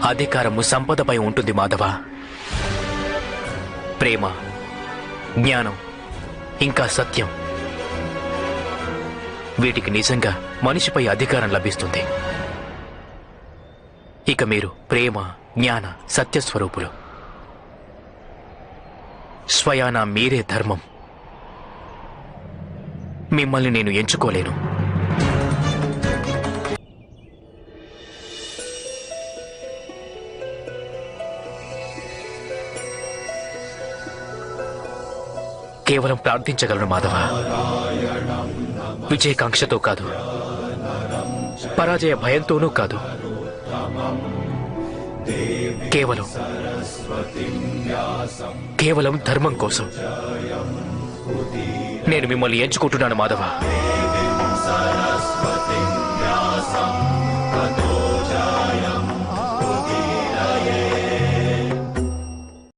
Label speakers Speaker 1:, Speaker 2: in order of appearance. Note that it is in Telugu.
Speaker 1: అధికారము సంపదపై ఉంటుంది మాధవ. ప్రేమ, జ్ఞానం, ఇంకా సత్యం, వీటికి నిజంగా మనిషిపై అధికారం లభిస్తుంది. ఇక మీరు ప్రేమ, జ్ఞాన, సత్యస్వరూపులు. స్వయానా మీరే ధర్మం. మిమ్మల్ని నేను ఎంచుకోలేను. కేవలం ప్రార్థించగలను మాధవ. విజయకాంక్షతో కాదు, పరాజయ భయంతోనూ కాదు. కేవలం ధర్మం కోసం నేను మిమ్మల్ని ఎంచుకుంటున్నాను మాధవ.